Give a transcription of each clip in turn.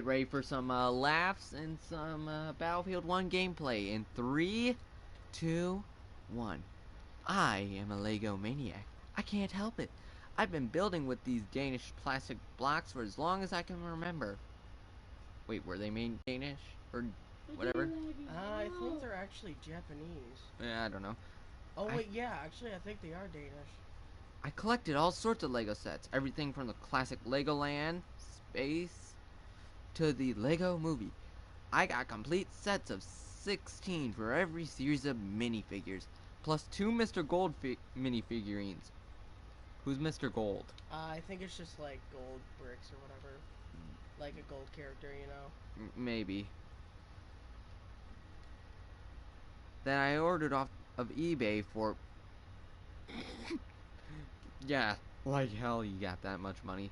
get ready for some laughs and some Battlefield 1 gameplay in 3, 2, 1. I am a Lego maniac. I can't help it. I've been building with these Danish plastic blocks for as long as I can remember. Wait, were they made Danish? Or whatever? I think they're actually Japanese. Yeah, I don't know. Oh wait, yeah, actually I think they are Danish. I collected all sorts of Lego sets. Everything from the classic Legoland, Space, to the Lego Movie. I got complete sets of 16 for every series of minifigures, plus 2 Mr. Gold minifigurines. Who's Mr. Gold? I think it's just like gold bricks or whatever. Like a gold character, you know? Maybe. That I ordered off of eBay for... yeah, like hell you got that much money.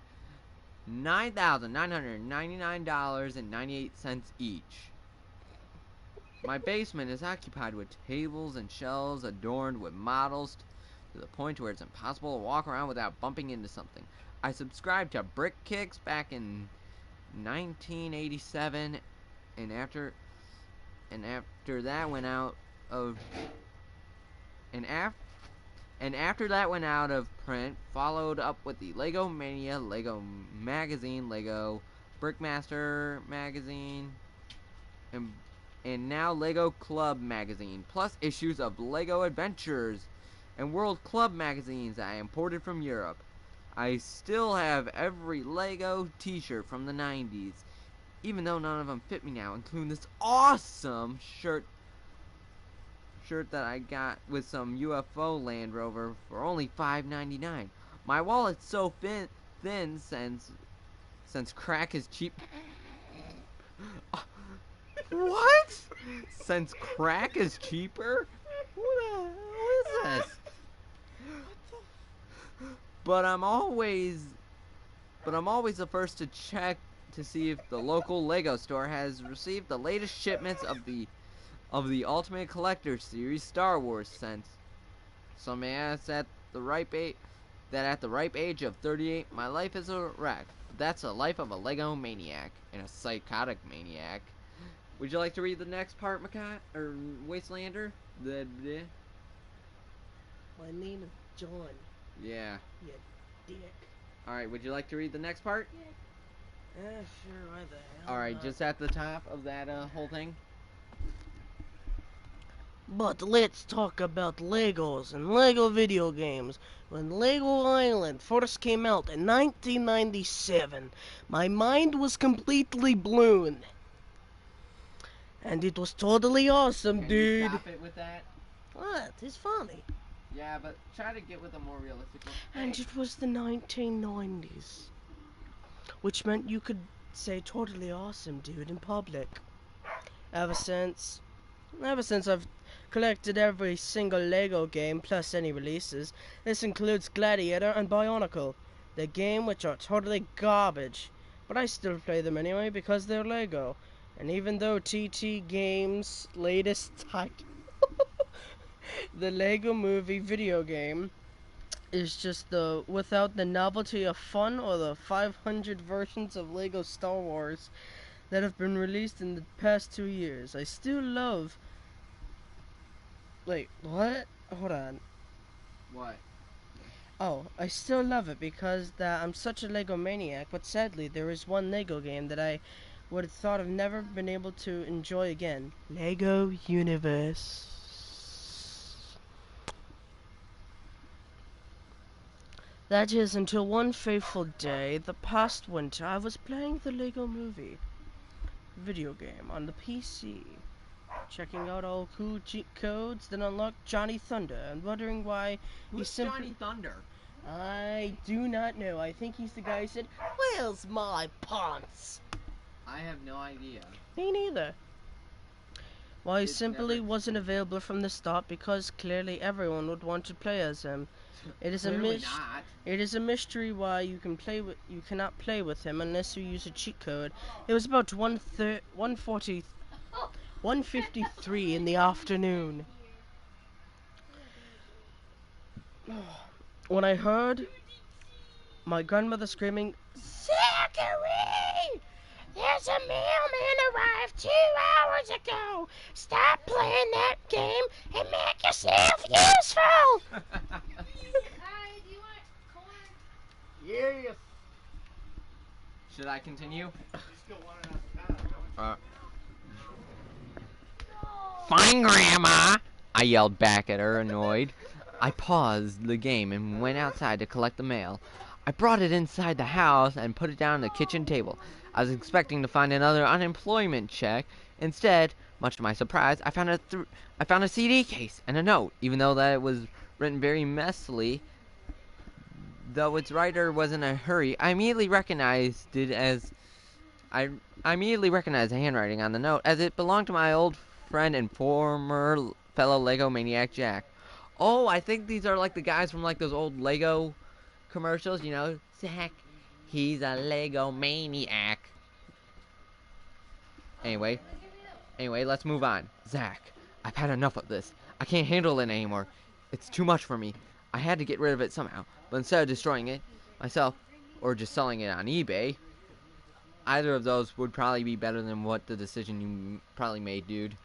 $9,999.98 each. My basement is occupied with tables and shelves adorned with models to the point where it's impossible to walk around without bumping into something. I subscribed to Brick Kicks back in 1987, and after that went out of after that went out of print, followed up with the Lego Mania, Lego Magazine, Lego Brickmaster Magazine, and now Lego Club Magazine, plus issues of Lego Adventures and World Club magazines I imported from Europe. I still have every Lego t-shirt from the 90s, even though none of them fit me now, including this awesome shirt that I got with some UFO Land Rover for only $5.99. My wallet's so thin since crack is cheap. What? Since crack is cheaper? What is this? But I'm always the first to check to see if the local Lego store has received the latest shipments of the Ultimate Collector Series Star Wars scents. Some may ask at the ripe age of 38, my life is a wreck. That's the life of a Lego maniac and a psychotic maniac. Would you like to read the next part, Wastelander? My name is John. Yeah. You dick. Alright, would you like to read the next part? Yeah, sure, why the hell Alright, not? just at the top of that whole thing. But let's talk about Legos and Lego video games. When Lego Island first came out in 1997, my mind was completely blown. And it was totally awesome, Can dude. you stop it with that? What? It's funny. Yeah, but try to get with a more realistic one. And it was the 1990s. Which meant you could say totally awesome, dude, in public. Ever since I've collected every single Lego game plus any releases. This includes Gladiator and Bionicle, the game which are totally garbage, but I still play them anyway because they're Lego. And even though TT Games' latest title, the Lego Movie video game, is just without the novelty of fun or the 500 versions of Lego Star Wars that have been released in the past 2 years, I still love... Wait, what? Hold on. What? Oh, I still love it because I'm such a Lego maniac, but sadly there is one Lego game that I would have thought I've never been able to enjoy again. Lego Universe. That is, until one fateful day, the past winter, I was playing the Lego Movie video game on the PC. Checking out all cool cheat codes, then unlocked Johnny Thunder, and wondering why Who's Johnny Thunder? I do not know. I think he's the guy who said, "Where's my pants?" I have no idea. Me neither. Well, he It's simply never wasn't available from the start because clearly everyone would want to play as him. It is It is a mystery why you cannot play with him unless you use a cheat code. It was about 1:53 in the afternoon when I heard my grandmother screaming, "Zachary!" There's a mailman arrived 2 hours ago. Stop playing that game and make yourself useful. Hi, do you want corn? Yes. Should I continue? Fine, Grandma! I yelled back at her, annoyed. I paused the game and went outside to collect the mail. I brought it inside the house and put it down on the kitchen table. I was expecting to find another unemployment check. Instead, much to my surprise, I found a CD case and a note, even though that it was written very messily. Though its writer was in a hurry, I immediately recognized the handwriting on the note, as it belonged to my old friend and former fellow Lego maniac, Jack. Oh, I think these are like the guys from like those old Lego commercials, you know? Zach, he's a Lego maniac. Anyway, let's move on. Zach, I've had enough of this. I can't handle it anymore. It's too much for me. I had to get rid of it somehow, but instead of destroying it myself or just selling it on eBay, either of those would probably be better than what the decision you probably made, dude.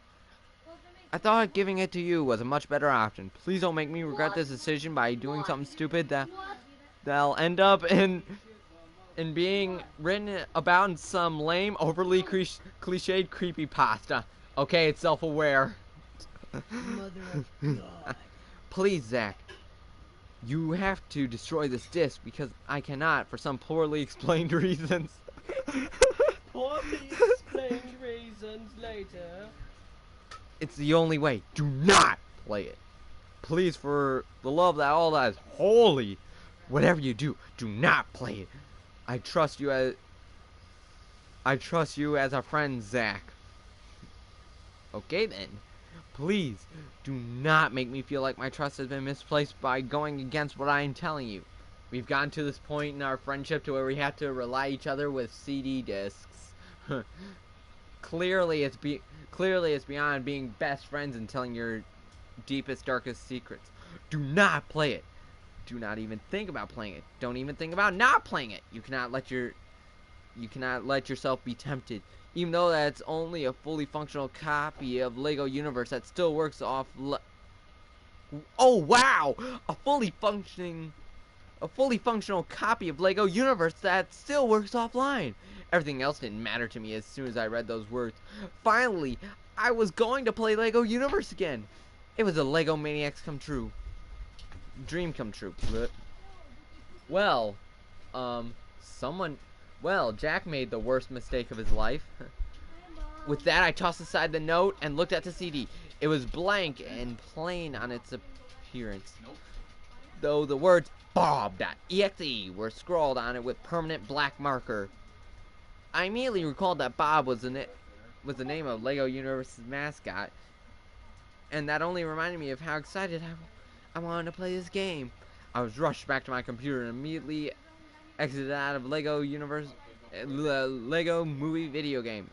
I thought giving it to you was a much better option. Please don't make me regret this decision by doing something stupid that'll end up in being written about in some lame, overly cliched creepypasta. Okay, it's self-aware. Mother of God. Please, Zach. You have to destroy this disc because I cannot for some poorly explained reasons. Poorly explained reasons later. It's the only way. Do not play it. Please, for the love that all that is holy, whatever you do, do not play it. I trust you as a friend, Zach. Okay then. Please, do not make me feel like my trust has been misplaced by going against what I am telling you. We've gotten to this point in our friendship to where we have to rely each other with CD discs. Clearly, it's beyond being best friends and telling your deepest, darkest secrets. Do not play it. Do not even think about playing it. Don't even think about not playing it. You cannot let yourself be tempted. Even though that's only a fully functional copy of Lego Universe that still works off. Oh wow! A fully functional copy of Lego Universe that still works offline. Everything else didn't matter to me as soon as I read those words. Finally, I was going to play Lego Universe again. It was a Lego Maniacs dream come true. Well, Jack made the worst mistake of his life. With that, I tossed aside the note and looked at the CD. It was blank and plain on its appearance, though the words BOB.EXE were scrawled on it with permanent black marker. I immediately recalled that Bob was the name of Lego Universe's mascot, and that only reminded me of how excited I wanted to play this game. I was rushed back to my computer and immediately exited out of Lego Movie video game.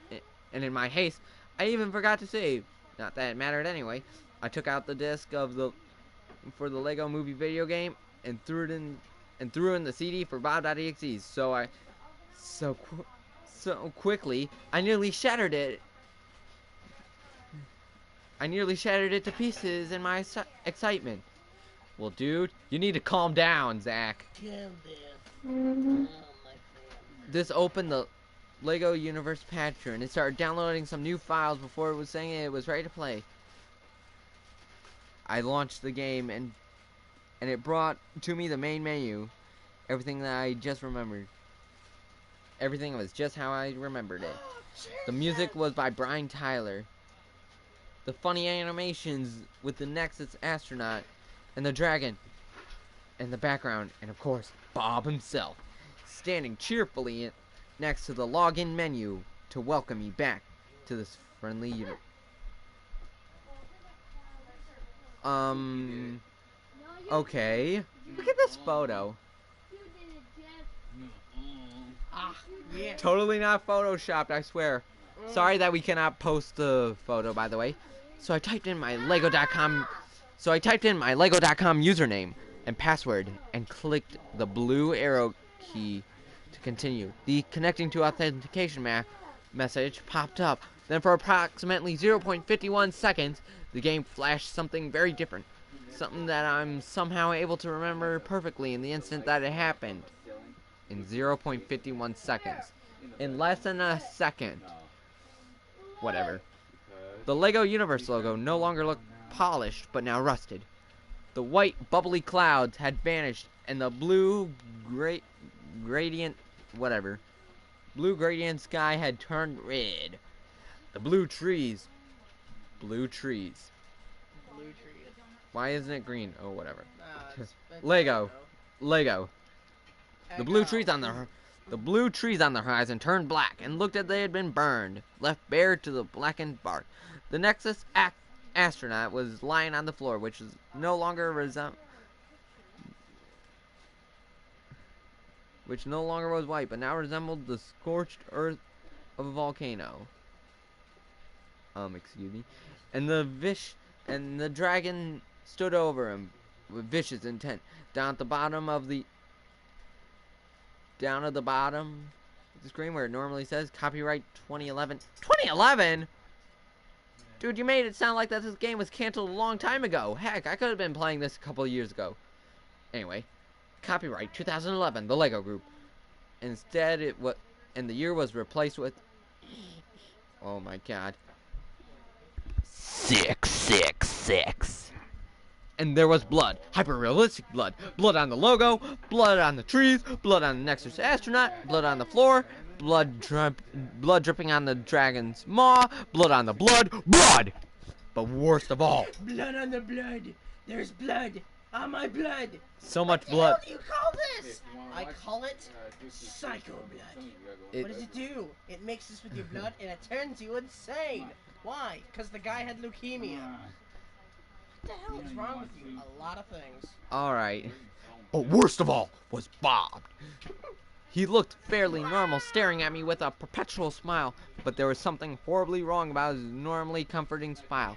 And in my haste, I even forgot to save. Not that it mattered anyway. I took out the disc for the Lego Movie video game and threw in the CD for Bob.EXE. So quickly, I nearly shattered it. To pieces in my excitement. Well, dude, you need to calm down, Zach. This opened the Lego Universe Patcher, and it started downloading some new files before it was saying it was ready to play. I launched the game, and it brought to me the main menu. Everything that I just remembered. Everything was just how I remembered it. The music was by Brian Tyler. The funny animations with the Nexus astronaut and the dragon in the background, and of course, Bob himself, standing cheerfully next to the login menu to welcome me back to this friendly unit. Okay. Look at this photo. Yeah. Totally not photoshopped, I swear. Sorry that we cannot post the photo, by the way. So I typed in my Lego.com username and password and clicked the blue arrow key to continue. The connecting to authentication map message popped up. Then for approximately 0.51 seconds, the game flashed something very different. Something that I'm somehow able to remember perfectly in the instant that it happened. In 0.51 seconds. In less than a second. Whatever. The LEGO Universe logo no longer looked polished, but now rusted. The white, bubbly clouds had vanished, and the blue gradient sky had turned red. The blue trees. Blue trees. Why isn't it green? Oh, whatever. It's Lego. Lego. The blue trees on the horizon turned black and looked as they had been burned, left bare to the blackened bark. The Nexus astronaut was lying on the floor, which no longer was white, but now resembled the scorched earth of a volcano. Excuse me. And the dragon stood over him with vicious intent. Down at the bottom of the screen where it normally says copyright 2011. 2011? Dude, you made it sound like that this game was canceled a long time ago. Heck, I could have been playing this a couple of years ago. Anyway, copyright 2011, the LEGO Group. Instead, the year was replaced with, oh my god, 666. And there was blood. Hyper-realistic blood. Blood on the logo, blood on the trees, blood on the Nexus astronaut, blood on the floor, blood dripping on the dragon's maw, blood on the blood. But worst of all, blood on the blood. There's blood on my blood. So much blood. What the hell do you call this? I call it psycho blood. What does it do? It mixes with your blood and it turns you insane. Why? Because the guy had leukemia. What the hell is wrong with you? A lot of things. Alright. Oh, worst of all was Bob. He looked fairly normal, staring at me with a perpetual smile, but there was something horribly wrong about his normally comforting smile.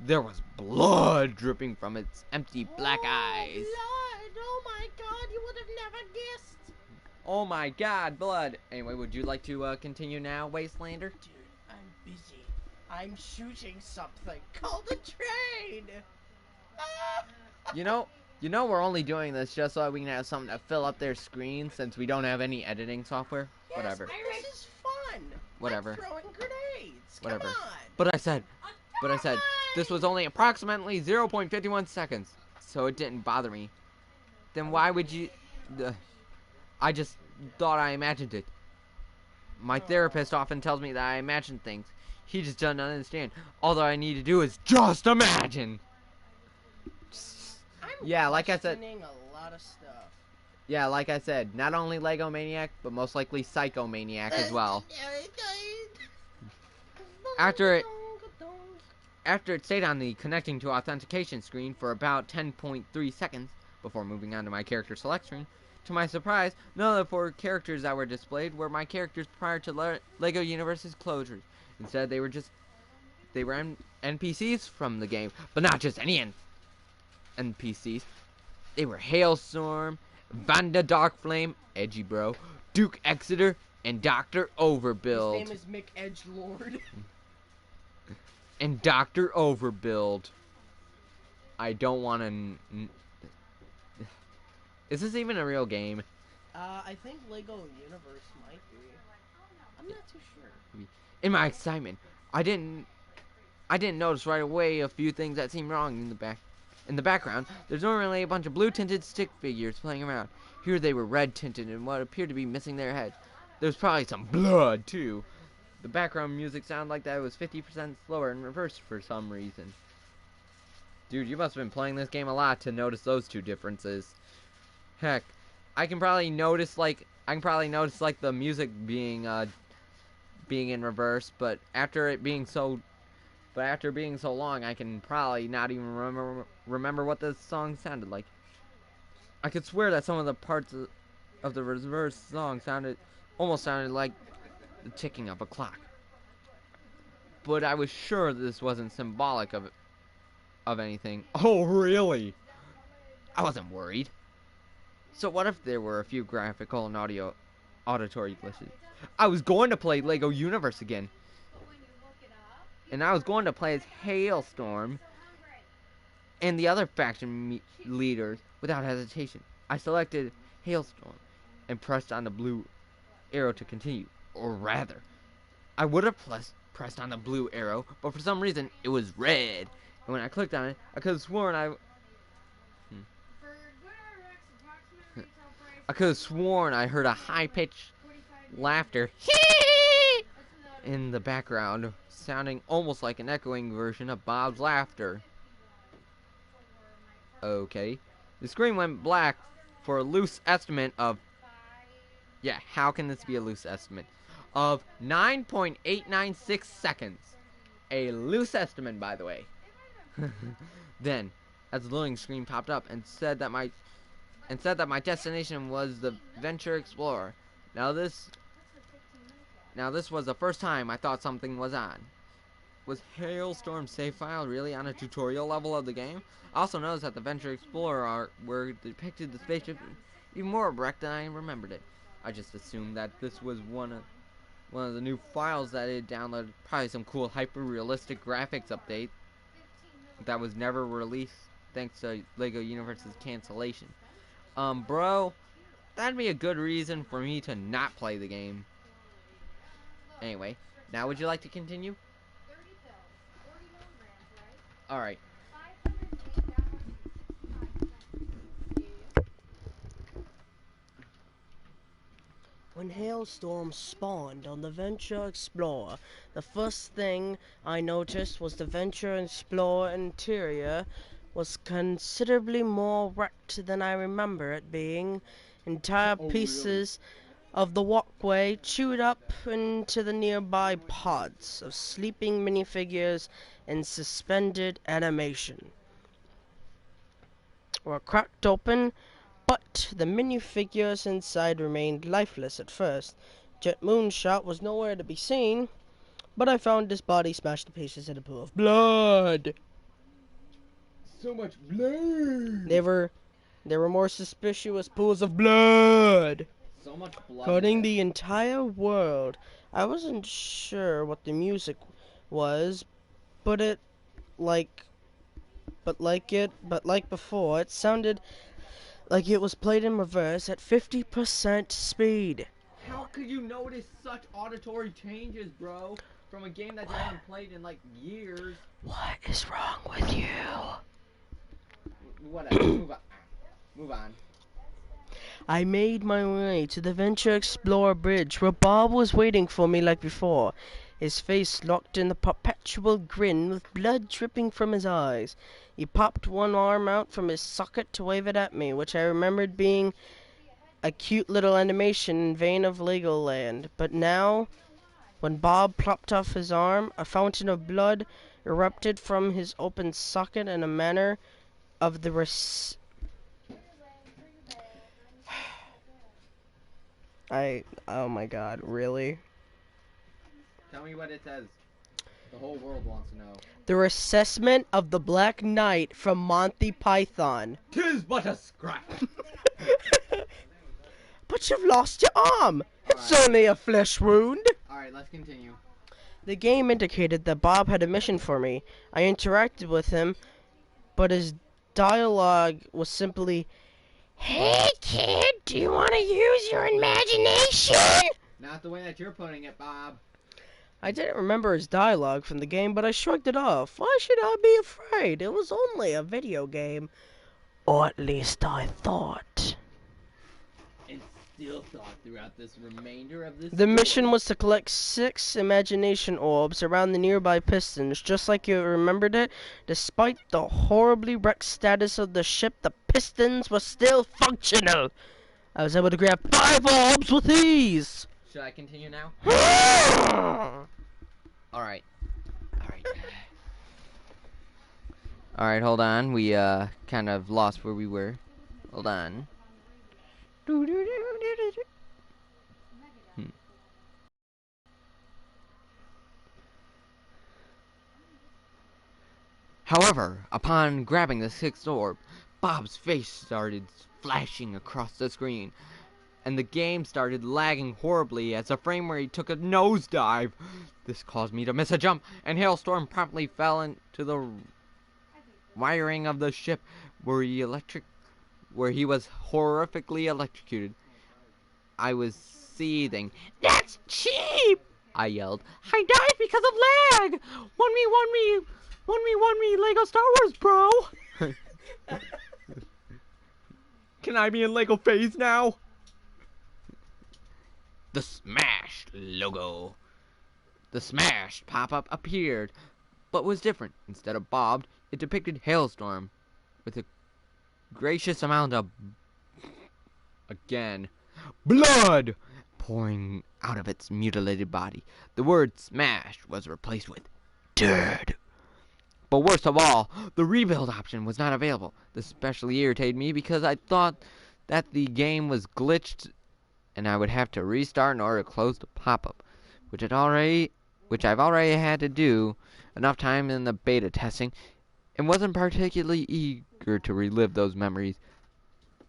There was blood dripping from its empty black eyes. Blood! Oh my god, you would have never guessed. Oh my god, blood. Anyway, would you like to continue now, Wastelander? Dude, I'm busy. I'm shooting something called a train. You know we're only doing this just so we can have something to fill up their screen since we don't have any editing software. Yes, Whatever. This is fun. Whatever. I'm throwing grenades. Whatever. Come on. But I said this was only approximately 0.51 seconds, so it didn't bother me. Then why would you... I just thought I imagined it. My therapist often tells me that I imagine things. He just doesn't understand. All that I need to do is just imagine. Yeah, like I said. A lot of stuff. Yeah, like I said, not only Lego Maniac, but most likely Psycho Maniac as well. After it stayed on the connecting to authentication screen for about 10.3 seconds before moving on to my character select screen, to my surprise, none of the 4 characters that were displayed were my characters prior to LEGO Universe's closures. Instead, they were NPCs from the game, but not just any NPCs. They were Hailstorm, Vanda Darkflame, Edgy Bro, Duke Exeter, and Dr. Overbuild. His name is Mick Edgelord. And Dr. Overbuild. I don't want to... Is this even a real game? I think Lego Universe might be. I'm not too sure. In my excitement, I didn't notice right away a few things that seemed wrong in the back. In the background, there's normally a bunch of blue-tinted stick figures playing around. Here they were red-tinted and what appeared to be missing their heads. There's probably some blood, too. The background music sounded like that it was 50% slower in reverse for some reason. Dude, you must have been playing this game a lot to notice those 2 differences. Heck, I can probably notice like the music being in reverse, but after being so long, I can probably not even remember what the song sounded like. I could swear that some of the parts of the reverse song almost sounded like the ticking of a clock. But I was sure this wasn't symbolic of anything. Oh, really? I wasn't worried. So what if there were a few graphical and auditory glitches? I was going to play Lego Universe again. And I was going to play as Hailstorm and the other faction leaders without hesitation. I selected Hailstorm and pressed on the blue arrow to continue. Or rather, I would have pressed on the blue arrow, but for some reason it was red. And when I clicked on it, I could have sworn I heard a high-pitched laughter in the background, sounding almost like an echoing version of Bob's laughter. Okay. The screen went black for a loose estimate of... Yeah, how can this be a loose estimate? Of 9.896 seconds. A loose estimate, by the way. Then, as the loading screen popped up and said that my destination was the Venture Explorer. Now this was the first time I thought something was on. Was Hailstorm's save file really on a tutorial level of the game? I also noticed that the Venture Explorer art where depicted the spaceship even more wrecked than I remembered it. I just assumed that this was one of the new files that it downloaded, probably some cool hyper-realistic graphics update that was never released thanks to Lego Universe's cancellation. Bro, that'd be a good reason for me to not play the game. Anyway, now would you like to continue? 30 pills, 40 milligrams, right? Alright. 508 When Hailstorm spawned on the Venture Explorer, the first thing I noticed was the Venture Explorer interior was considerably more wrecked than I remember it being. Entire pieces of the walkway chewed up into the nearby pods of sleeping minifigures in suspended animation were cracked open, but the minifigures inside remained lifeless at first. Jet Moonshot was nowhere to be seen, but I found his body smashed to pieces in a pool of blood. So much blood! There were more suspicious pools of blood So much blood. coating the entire world. I wasn't sure what the music was, but like before, it sounded like it was played in reverse at 50% speed. How could you notice such auditory changes, bro? From a game that you haven't played in like years. What is wrong with you? Whatever, move on. I made my way to the Venture Explorer bridge where Bob was waiting for me like before, his face locked in the perpetual grin with blood dripping from his eyes. He popped one arm out from his socket to wave it at me, which I remembered being a cute little animation in vein of Legoland. But now, when Bob plopped off his arm, a fountain of blood erupted from his open socket in a manner of the oh my god, really? Tell me what it says. The whole world wants to know. The assessment of the Black Knight from Monty Python. 'Tis but a scrap. But you've lost your arm. It's only a flesh wound. Alright, let's continue. The game indicated that Bob had a mission for me. I interacted with him, but his dialogue was simply, "Hey kid, do you want to use your imagination?" Not the way that you're putting it, Bob. I didn't remember his dialogue from the game, but I shrugged it off. Why should I be afraid? It was only a video game. Or at least I thought. And still thought throughout this remainder of this The mission was to collect 6 imagination orbs around the nearby pistons, just like you remembered it. Despite the horribly wrecked status of the ship, the pistons were still functional. I was able to grab 5 orbs with ease. Should I continue now? Alright. Alright, hold on. We kind of lost where we were. Hold on. However, upon grabbing the 6th orb, Bob's face started flashing across the screen. and the game started lagging horribly as the frame rate took a nosedive. This caused me to miss a jump, and Hailstorm promptly fell into the wiring of the ship where he was horrifically electrocuted. I was seething. "That's cheap!" I yelled. "I died because of lag! Won me, Lego Star Wars, bro!" Can I be in Lego phase now? The smashed logo. The smashed pop-up appeared, but was different. Instead of bobbed, it depicted Hailstorm with a gracious amount of blood pouring out of its mutilated body. The word smashed was replaced with dead. But worst of all, the rebuild option was not available. This especially irritated me because I thought that the game was glitched and I would have to restart in order to close the pop-up, which I've already had to do enough time in the beta testing and wasn't particularly eager to relive those memories.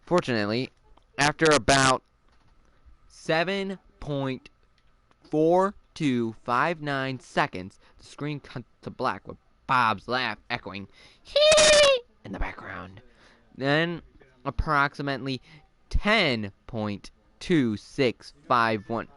Fortunately, after about 7.4259 seconds, the screen cut to black with Bob's laugh echoing in the background. Then, approximately 10.2651.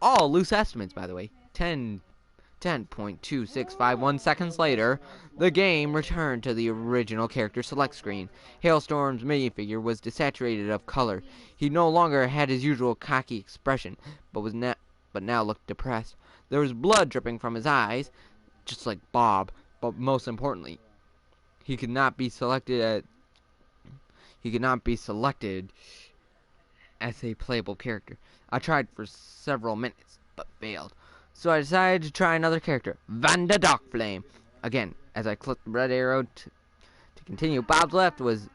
All loose estimates, by the way. 10.2651 seconds later, the game returned to the original character select screen. Hailstorm's minifigure was desaturated of color. He no longer had his usual cocky expression, but now looked depressed. There was blood dripping from his eyes, just like Bob, but most importantly, he could not be selected as a playable character. I tried for several minutes, but failed. So I decided to try another character, Vanda Darkflame. Again, as I clicked the red arrow to continue, Bob's laugh was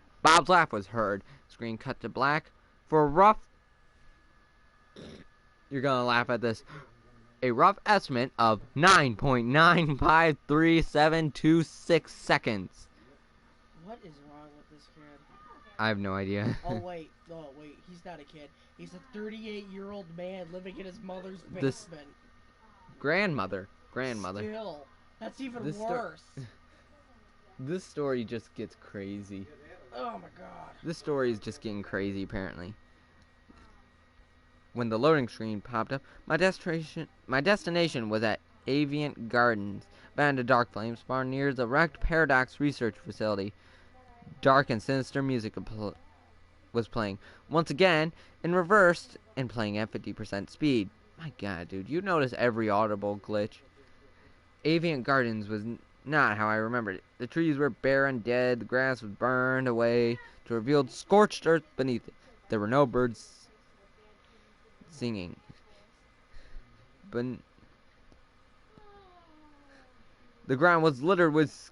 heard. Screen cut to black for a rough. You're gonna laugh at this. A rough estimate of 9.953726 seconds. What is wrong with this kid? I have no idea. Oh wait, he's not a kid. He's a 38-year-old man living in his mother's basement. Grandmother. Still, that's even worse. This story just gets crazy. Oh my god. This story is just getting crazy, apparently. When the loading screen popped up, my destination was at Aviant Gardens. Band of Dark Flames spawned near the wrecked Paradox Research Facility. Dark and sinister music was playing. Once again, in reverse, and playing at 50% speed. My god, dude, you notice every audible glitch. Aviant Gardens was not how I remembered it. The trees were bare and dead, the grass was burned away to reveal scorched earth beneath it. There were no birds singing. But the ground was littered with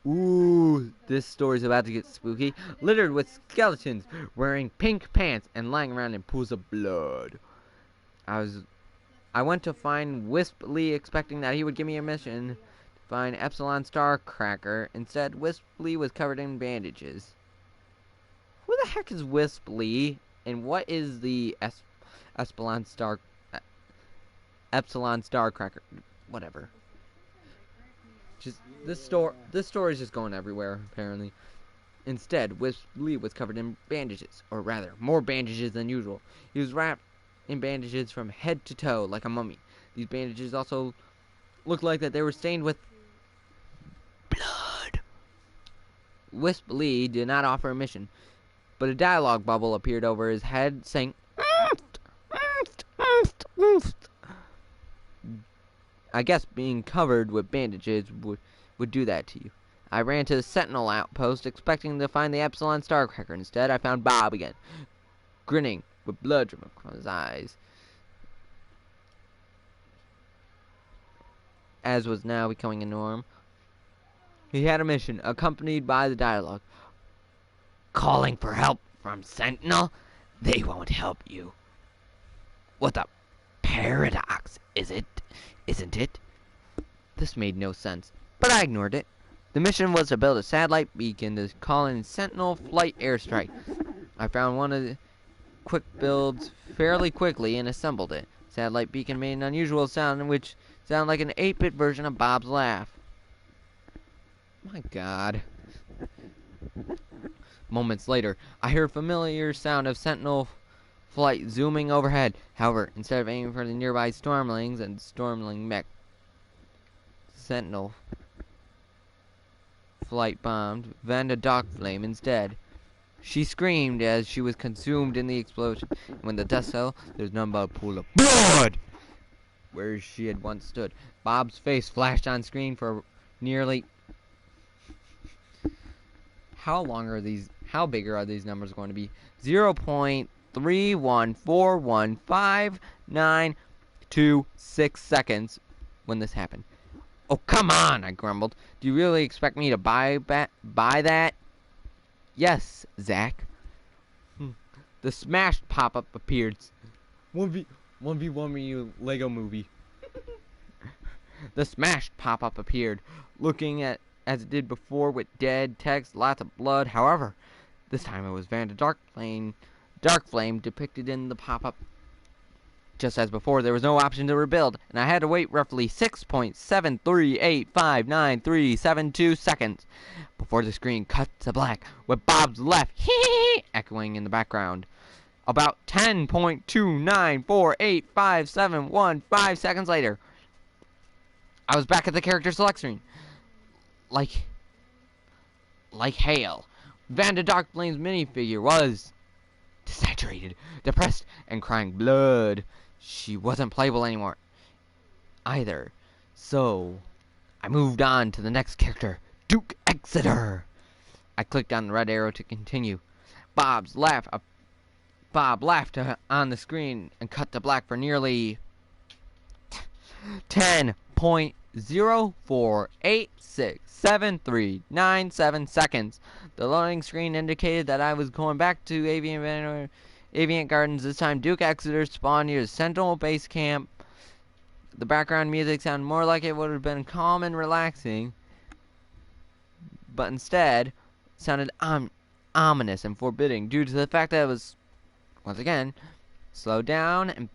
this story's about to get spooky. Littered with skeletons wearing pink pants and lying around in pools of blood. I went to find Wisp Lee expecting that he would give me a mission to find Epsilon Star Cracker. Instead, Wisp Lee was covered in bandages. Who the heck is Wisp Lee? And what is the Epsilon Star Cracker? Whatever. Just this story is just going everywhere, apparently. Instead, Wisp Lee was covered in bandages, or rather, more bandages than usual. He was wrapped in bandages from head to toe, like a mummy. These bandages also looked like that they were stained with blood. Wisp Lee did not offer a mission, but a dialogue bubble appeared over his head, saying, I guess being covered with bandages would do that to you. I ran to the Sentinel outpost, expecting to find the Epsilon Star Cracker. Instead, I found Bob again, grinning with blood dripping from his eyes, as was now becoming a norm. He had a mission, accompanied by the dialogue. Calling for help from Sentinel? They won't help you. What the paradox is it? Isn't it? This made no sense, but I ignored it. The mission was to build a satellite beacon to call in Sentinel flight airstrike. I found one of quick builds fairly quickly and assembled it. Satellite beacon made an unusual sound which sounded like an 8-bit version of Bob's laugh. My God. Moments later, I heard a familiar sound of Sentinel flight zooming overhead. However, instead of aiming for the nearby Stormlings and Stormling mech, Sentinel flight bombed Vanda Darkflame instead. She screamed as she was consumed in the explosion. And when the dust fell, there was none but a pool of blood where she had once stood. Bob's face flashed on screen for nearly... How bigger are these numbers going to be? 0.3141592 seconds when this happened. Oh, come on, I grumbled. Do you really expect me to buy that? Yes, Zach. The smashed pop-up appeared. 1v1 you Lego movie. The smashed pop-up appeared, looking at as it did before with dead text, lots of blood. However, this time it was Vanda Darkflame depicted in the pop-up. Just as before, there was no option to rebuild, and I had to wait roughly 6.7385937 seconds before the screen cut to black, with Bob's laugh echoing in the background. About 10.2948571 seconds later, I was back at the character select screen. Like hail. Vanda Darkflame's minifigure was desaturated, depressed, and crying blood. She wasn't playable anymore either. So I moved on to the next character, Duke Exeter. I clicked on the red arrow to continue. Bob laughed on the screen and cut to black for nearly 10.04867397 seconds. The loading screen indicated that I was going back to Aviant Gardens. This time, Duke Exeter spawned near the Sentinel base camp. The background music sounded more like it would have been calm and relaxing, but instead sounded ominous and forbidding due to the fact that it was, once again, slowed down and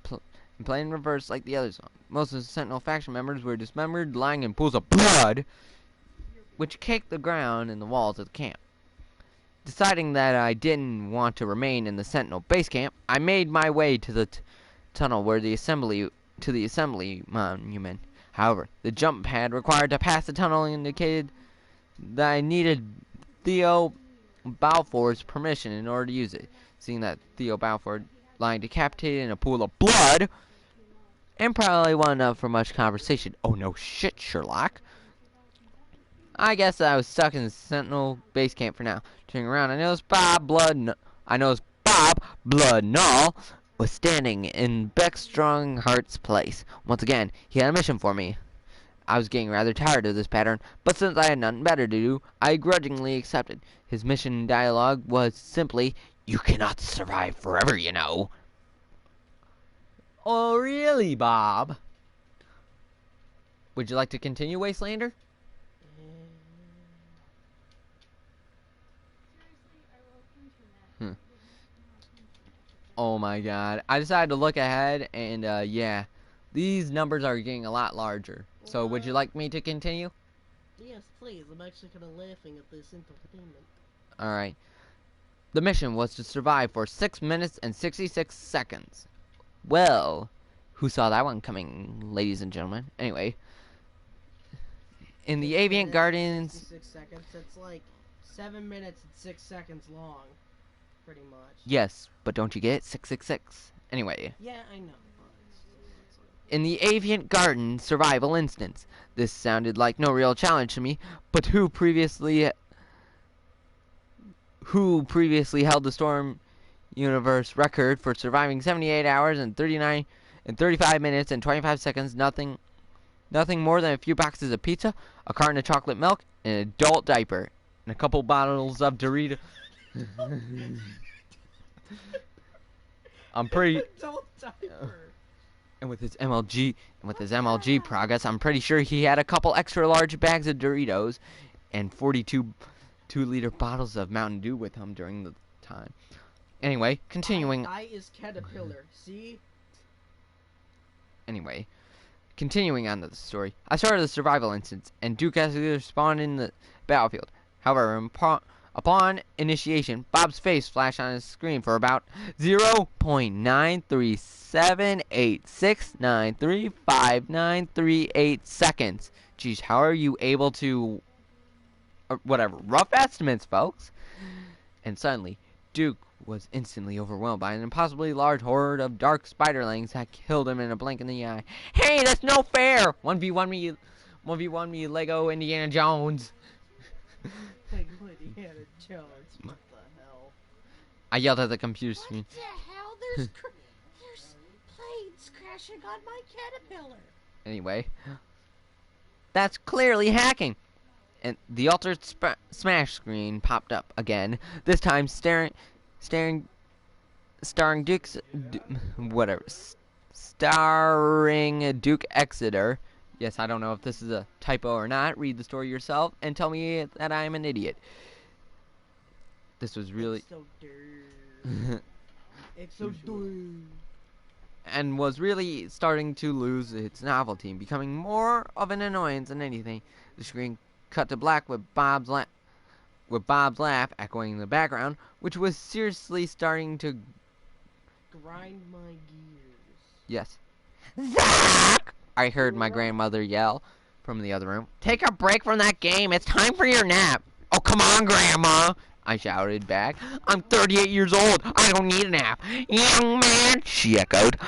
playing in reverse like the other song. Most of the Sentinel faction members were dismembered, lying in pools of blood, which caked the ground and the walls of the camp. Deciding that I didn't want to remain in the Sentinel base camp, I made my way to the tunnel where the assembly monument. However, the jump pad required to pass the tunnel indicated that I needed Theo Balfour's permission in order to use it. Seeing that Theo Balfour lying decapitated in a pool of blood, and probably wasn't up for much conversation. Oh no shit, Sherlock. I guess I was stuck in the Sentinel base camp for now. Turning around, I noticed Bob Bloodnull was standing in Beck Strongheart's place. Once again, he had a mission for me. I was getting rather tired of this pattern, but since I had nothing better to do, I grudgingly accepted. His mission dialogue was simply, "You cannot survive forever, you know." Oh, really, Bob? Would you like to continue, Wastelander? Oh my god. I decided to look ahead, and yeah. These numbers are getting a lot larger. So would you like me to continue? Yes, please. I'm actually kind of laughing at this entertainment. Alright. The mission was to survive for 6 minutes and 66 seconds. Well, who saw that one coming, ladies and gentlemen? Anyway. In the Aviant Gardens... 66 seconds. That's like 7 minutes and 6 seconds long. Pretty much. Yes, but don't you get it? 666. Anyway. Yeah, I know. In the Aviant Garden survival instance. This sounded like no real challenge to me, but who previously held the Storm Universe record for surviving 78 hours and 35 minutes and 25 seconds, nothing more than a few boxes of pizza, a carton of chocolate milk, an adult diaper, and a couple bottles of Doritos. I'm pretty... Adult diaper. And with his MLG progress, I'm pretty sure he had a couple extra large bags of Doritos and 42 2-liter bottles of Mountain Dew with him during the time. Anyway, continuing. I is caterpillar. See? Anyway, continuing on to the story. I started the survival instance, and Duke Exeter spawned in the battlefield. However, upon initiation, Bob's face flashed on his screen for about 0.93786935938 seconds. Geez, how are you able to... whatever. Rough estimates, folks. And suddenly, Duke was instantly overwhelmed by an impossibly large horde of dark spiderlings that killed him in a blink in the eye. Hey, that's no fair! 1v1 me, Lego Indiana Jones. Like Indiana Jones. What the hell? I yelled at the computer screen. What the hell? There's planes crashing on my caterpillar. Anyway, that's clearly hacking. And the altered smash screen popped up again. This time, starring Duke Exeter. Yes, I don't know if this is a typo or not. Read the story yourself and tell me that I am an idiot. This was really... It's so dirty. It's so dirty. And was really starting to lose its novelty, becoming more of an annoyance than anything. The screen cut to black with Bob's laugh echoing in the background, which was seriously starting to grind my gears. Yes. Zach! I heard my grandmother yell from the other room. Take a break from that game. It's time for your nap. Oh, come on, Grandma, I shouted back. I'm 38 years old. I don't need a nap. Young man, she echoed.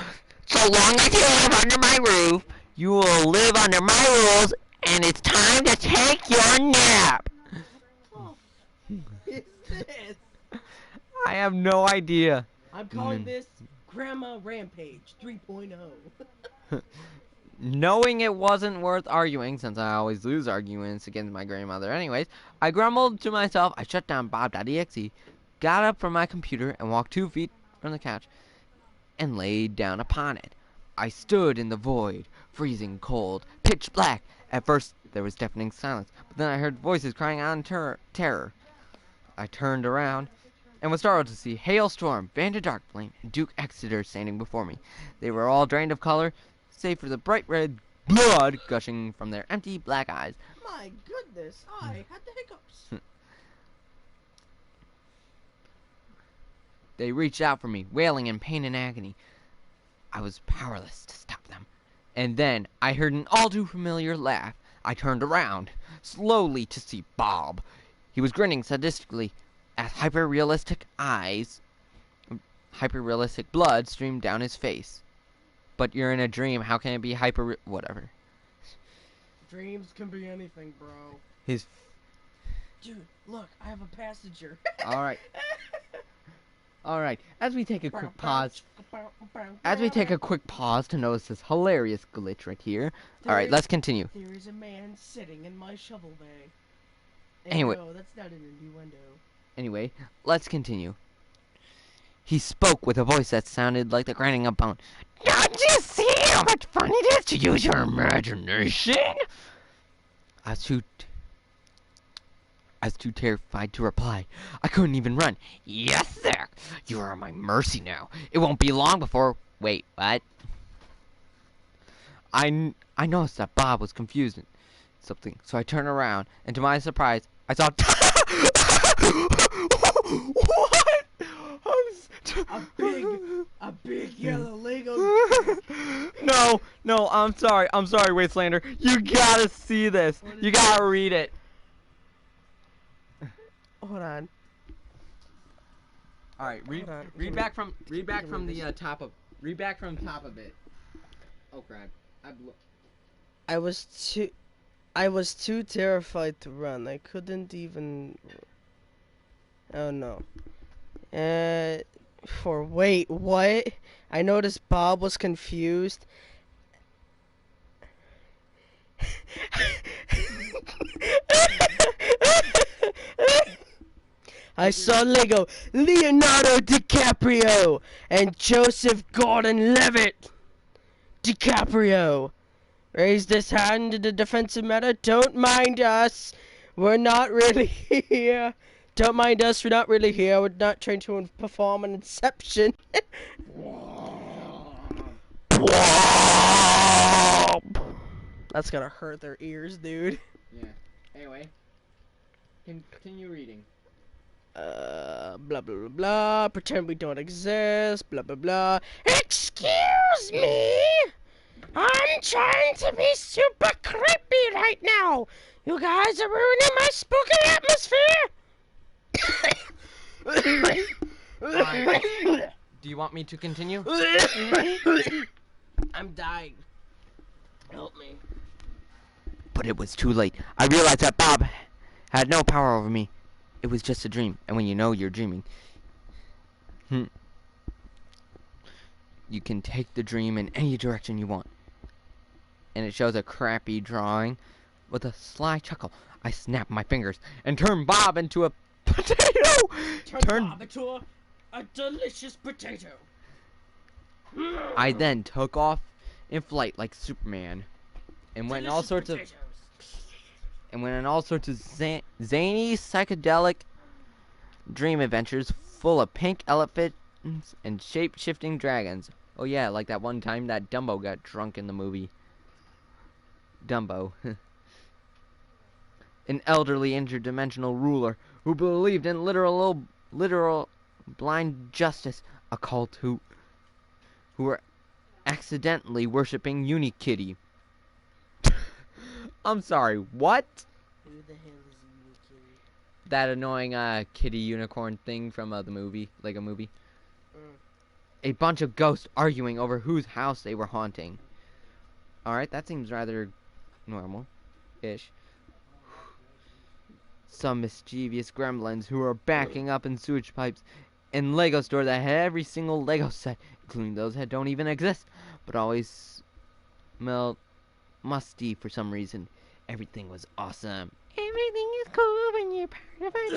So long as you live under my roof, you will live under my rules, and it's time to take your nap. What is this? I have no idea. I'm calling this Grandma Rampage 3.0. Knowing it wasn't worth arguing, since I always lose arguments against my grandmother anyways, I grumbled to myself. I shut down Bob.exe, got up from my computer, and walked 2 feet from the couch, and laid down upon it. I stood in the void, freezing cold, pitch black. At first, there was deafening silence, but then I heard voices crying out in terror. I turned around, and was startled to see Hailstorm, Vanda Darkflame, and Duke Exeter standing before me. They were all drained of color, save for the bright red blood gushing from their empty black eyes. My goodness, I had the hiccups. They reached out for me, wailing in pain and agony. I was powerless to stop them. And then I heard an all-too-familiar laugh. I turned around, slowly, to see Bob. He was grinning sadistically as hyper-realistic blood streamed down his face. But you're in a dream. How can it be whatever. Dreams can be anything, bro. Dude, look, I have a passenger. Alright. Alright, as we take a quick pause to notice this hilarious glitch right here. Alright, let's continue. There is a man sitting in my shovel bay. Anyway. No, that's not an innuendo. Anyway, let's continue. He spoke with a voice that sounded like the grinding of bone. Don't you see how much fun it is to use your imagination? I was too terrified to reply. I couldn't even run. Yes, Zach, you are at my mercy now. It won't be long before... Wait, what? I noticed that Bob was confused in something, so I turned around, and to my surprise, I saw... What? A big yellow Lego. No, I'm sorry, Wastelander. You gotta see this. You gotta read it. Hold on. All right, read back from the top of it. Oh crap! I was too terrified to run. I couldn't even. Oh no. Wait, what? I noticed Bob was confused. I saw Leonardo DiCaprio and Joseph Gordon-Levitt. DiCaprio raised his hand in a defensive manner. Don't mind us. We're not really here Don't mind us, we're not really here. We're not trying to perform an inception. That's gonna hurt their ears, dude. Yeah. Anyway, continue reading. Blah, blah, blah, blah. Pretend we don't exist. Blah, blah, blah. Excuse me? I'm trying to be super creepy right now. You guys are ruining my spooky atmosphere. Alright. Do you want me to continue? I'm dying. Help me. But it was too late. I realized that Bob had no power over me. It was just a dream. And when you know you're dreaming, you can take the dream in any direction you want. And it shows a crappy drawing. With a sly chuckle, I snapped my fingers and turned Bob into a potato! Turn Bob into a delicious potato. I then took off in flight like Superman. And went in all sorts of zany, psychedelic dream adventures full of pink elephants and shape-shifting dragons. Oh yeah, like that one time that Dumbo got drunk in the movie. Dumbo. An elderly interdimensional ruler who believed in literal blind justice, a cult who were accidentally worshipping Unikitty. I'm sorry, what? Who the hell is Unikitty? That annoying kitty unicorn thing from the movie, Lego movie. A bunch of ghosts arguing over whose house they were haunting. Alright, that seems rather normal-ish. Some mischievous gremlins who are backing up in sewage pipes in Lego store that had every single Lego set, including those that don't even exist, but always smelled musty for some reason. Everything was awesome. Everything is cool when you're part of a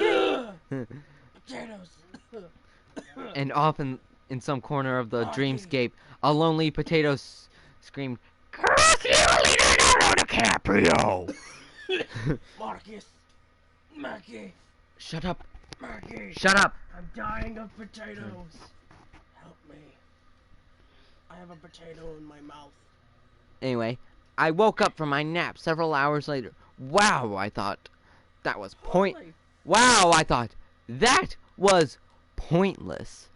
dream. Potatoes. And often in some corner of the dreamscape, a lonely potato screamed, "Curse you, Leonardo DiCaprio!" Marcus. Mackie. Shut up. Mackie. Shut up. I'm dying of potatoes. Help me. I have a potato in my mouth. Anyway, I woke up from my nap several hours later. Wow, I thought. That was Wow, I thought. That was pointless.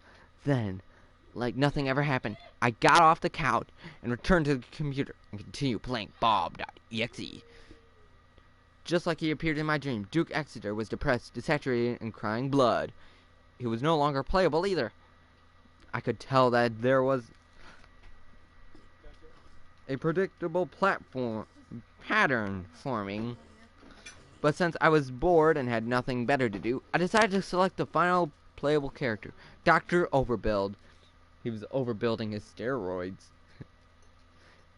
Then, like nothing ever happened, I got off the couch and returned to the computer and continued playing Bob.EXE. Just like he appeared in my dream, Duke Exeter was depressed, desaturated, and crying blood. He was no longer playable either. I could tell that there was a predictable pattern forming. But since I was bored and had nothing better to do, I decided to select the final playable character, Dr. Overbuild. He was overbuilding his steroids.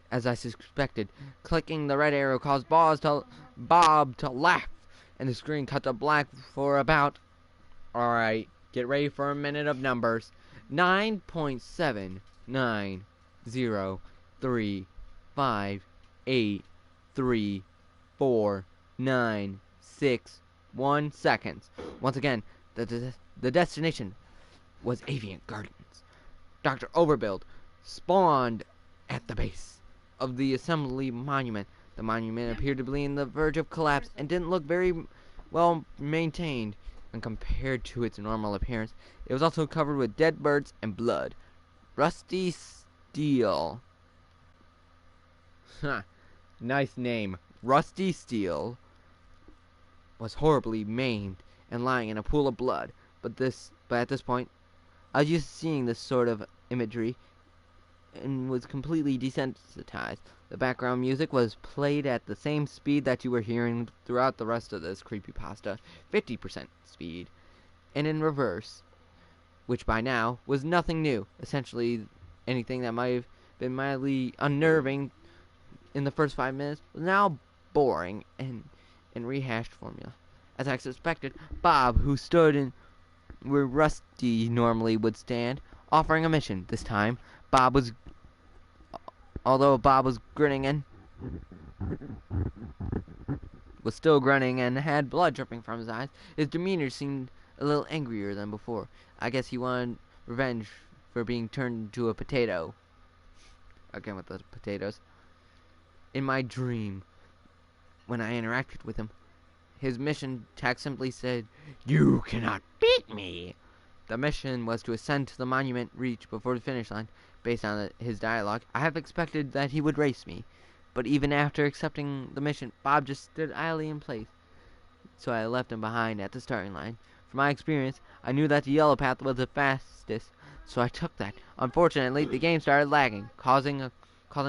As I suspected, clicking the red arrow caused Bob to laugh, and the screen cut to black for about... Alright, get ready for a minute of numbers. 9.790383496 seconds. Once again, the destination was Avian Gardens. Dr. Overbuild spawned at the base of the assembly monument. The monument appeared to be on the verge of collapse and didn't look very well maintained when compared to its normal appearance. It was also covered with dead birds and blood. Rusty Steel. Nice name. Rusty Steel was horribly maimed and lying in a pool of blood. But at this point, I was used to seeing this sort of imagery and was completely desensitized. The background music was played at the same speed that you were hearing throughout the rest of this creepypasta, 50% speed, and in reverse, which by now was nothing new. Essentially, anything that might have been mildly unnerving in the first 5 minutes was now boring and rehashed formula. As I suspected, Bob, who stood in where Rusty normally would stand, offering a mission. This time, although Bob was still grinning and had blood dripping from his eyes, his demeanor seemed a little angrier than before. I guess he wanted revenge for being turned into a potato. Again with the potatoes. In my dream, when I interacted with him, his mission text simply said, "You cannot beat me." The mission was to ascend to the monument reach before the finish line. Based on his dialogue, I have expected that he would race me. But even after accepting the mission, Bob just stood idly in place. So I left him behind at the starting line. From my experience, I knew that the yellow path was the fastest, so I took that. Unfortunately, the game started lagging, causing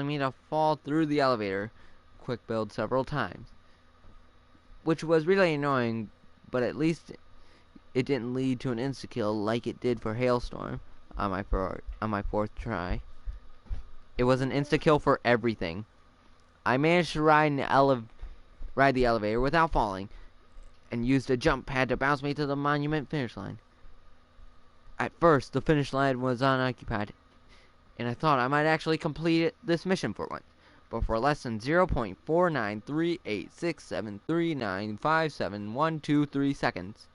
me to fall through the elevator quick build several times, which was really annoying, but at least it didn't lead to an insta-kill like it did for Hailstorm on my fourth try. It was an insta-kill for everything. I managed to ride the elevator without falling, and used a jump pad to bounce me to the monument finish line. At first, the finish line was unoccupied, and I thought I might actually complete this mission for once. But for less than 0.4938673957123 seconds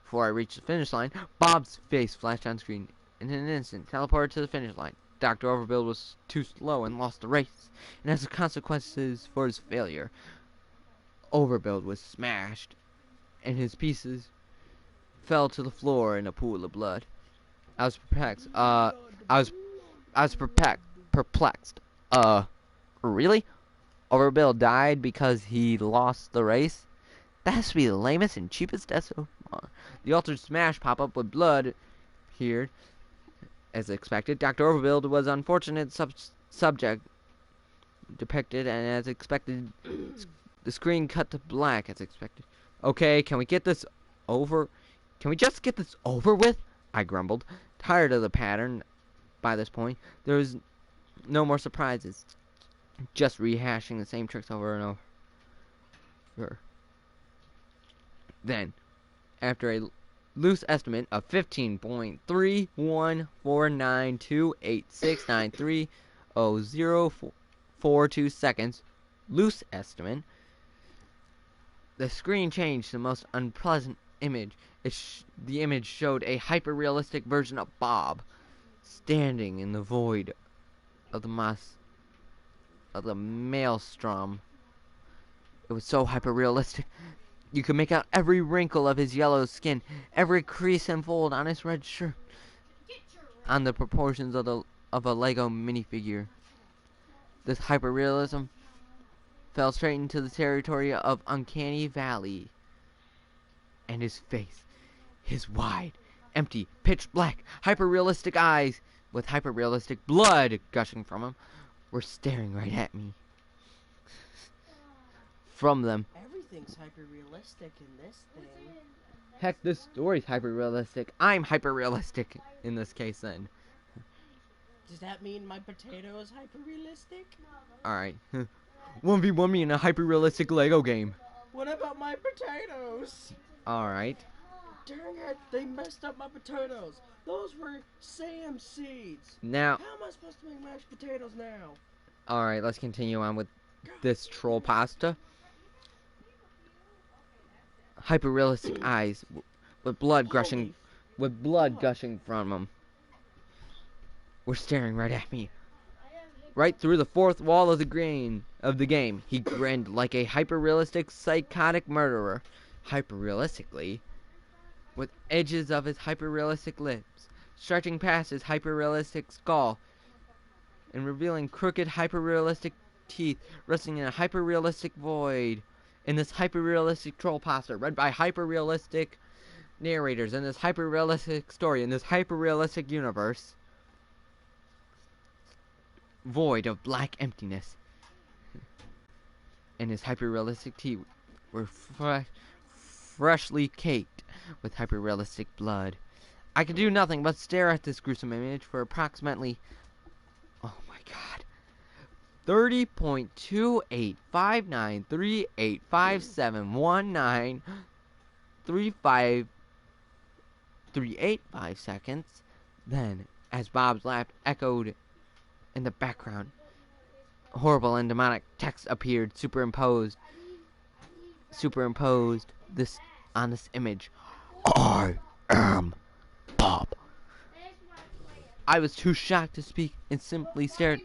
before I reached the finish line, Bob's face flashed on screen. In an instant, teleported to the finish line. Dr. Overbuild was too slow and lost the race, and as a consequences for his failure, Overbuild was smashed, and his pieces fell to the floor in a pool of blood. I was perplexed. I was perplexed. Really? Overbuild died because he lost the race? That has to be the lamest and cheapest death so far. The altered smash pop-up with blood appeared, as expected. Dr. Overbuild was unfortunate subject depicted, and as expected, the screen cut to black as expected. Okay, can we just get this over with? I grumbled, tired of the pattern by this point. There was no more surprises, just rehashing the same tricks over and over. Then, after a loose estimate of 15.3149286930042 seconds, loose estimate, the screen changed to the most unpleasant image. The image showed a hyper-realistic version of Bob standing in the void of the maelstrom. It was so hyper-realistic. You could make out every wrinkle of his yellow skin, every crease and fold on his red shirt, on the proportions of a Lego minifigure. This hyper-realism fell straight into the territory of Uncanny Valley. And his face, his wide, empty, pitch black, hyper-realistic eyes with hyper-realistic blood gushing from them, were staring right at me. From them, Everything's hyper-realistic in this thing. heck, this story's hyper-realistic. I'm hyper-realistic in this case then. Does that mean my potato is hyper-realistic? Alright. 1v1 me in a hyper-realistic Lego game. What about my potatoes? Alright. Dang it, they messed up my potatoes. Those were Sam seeds. Now, How am I supposed to make mashed potatoes now? alright, let's continue on with this Trollpasta. Hyper-realistic eyes with blood gushing from them were staring right at me. Right through the fourth wall of the game, he grinned like a hyper-realistic psychotic murderer. Hyper-realistically, with edges of his hyper-realistic lips stretching past his hyper-realistic skull and revealing crooked hyper-realistic teeth resting in a hyper-realistic void. In this hyper-realistic Trollpasta, read by hyper-realistic narrators, in this hyper-realistic story, in this hyper-realistic universe, void of black emptiness, and his hyper-realistic teeth were freshly caked with hyper-realistic blood. I could do nothing but stare at this gruesome image for approximately, oh my god, 30.285938571935385 seconds. Then, as Bob's laugh echoed in the background, horrible and demonic text appeared superimposed on this image. I am Bob. I was too shocked to speak and simply stared.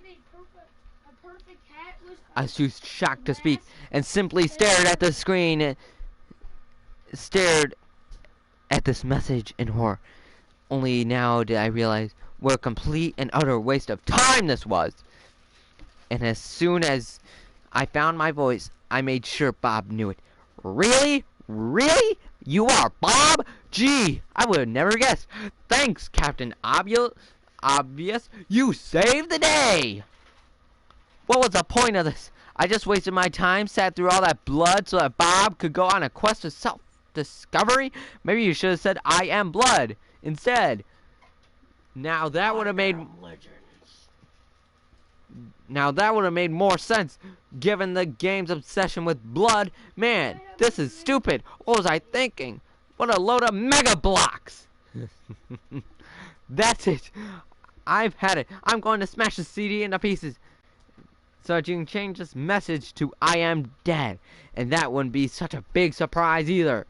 I was too shocked to speak and simply stared at the screen. Stared at this message in horror. Only now did I realize what a complete and utter waste of time this was. And as soon as I found my voice, I made sure Bob knew it. Really? Really? You are Bob? Gee, I would have never guessed. Thanks, Captain Obvious. You saved the day. What was the point of this? I just wasted my time, sat through all that blood so that Bob could go on a quest of self-discovery? Maybe you should have said, I am blood, instead. Now that would have made more sense, given the game's obsession with blood. Man, this is stupid. What was I thinking? What a load of mega blocks. That's it. I've had it. I'm going to smash the CD into pieces, so that you can change this message to I am dead. And that wouldn't be such a big surprise either.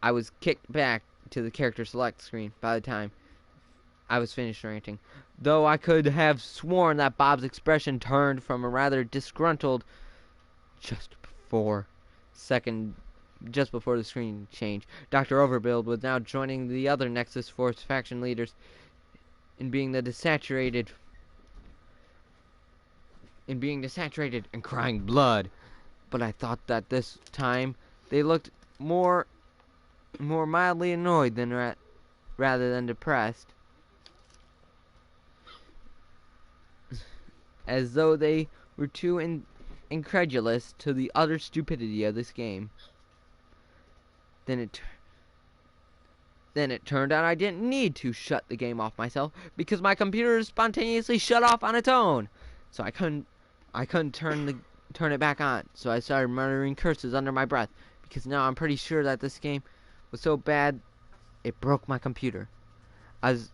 I was kicked back to the character select screen by the time I was finished ranting. Though I could have sworn that Bob's expression turned from a rather disgruntled just before the screen changed. Dr. Overbuild was now joining the other Nexus Force faction leaders in being desaturated and crying blood. But I thought that this time they looked more mildly annoyed than rather than depressed, as though they were too incredulous to the utter stupidity of this game. Then it turned out I didn't need to shut the game off myself, because my computer spontaneously shut off on its own. So I couldn't turn it back on. So I started muttering curses under my breath, because now I'm pretty sure that this game was so bad it broke my computer. As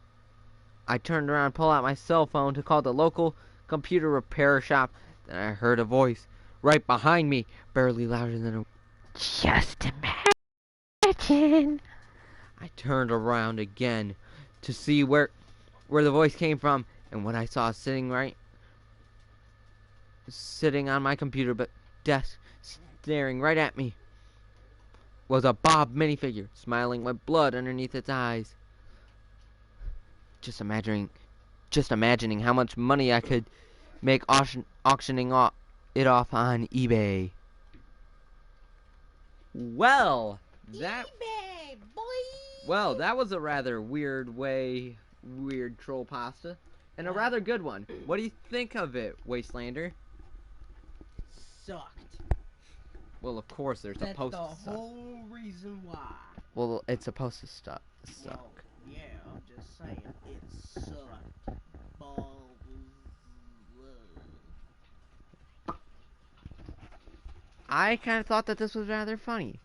I turned around and pulled out my cell phone to call the local computer repair shop, then I heard a voice right behind me, barely louder than a just imagine. I turned around again to see where the voice came from, and what I saw sitting on my computer desk, staring right at me, was a Bob minifigure, smiling with blood underneath its eyes. Just imagining how much money I could make auctioning it off on eBay. Well, that was a rather weird Trollpasta, and a rather good one. What do you think of it, Wastelander? Sucked. Well, of course, there's supposed to suck. That's the whole reason why. Well, it's supposed to suck. Well, yeah, I'm just saying, it sucked. I kind of thought that this was rather funny.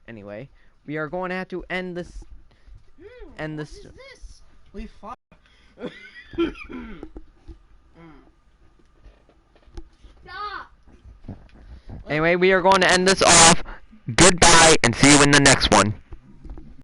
Anyway, we are going to have to end this. What is this? We fought. Stop! Anyway, we are going to end this off. Goodbye, and see you in the next one.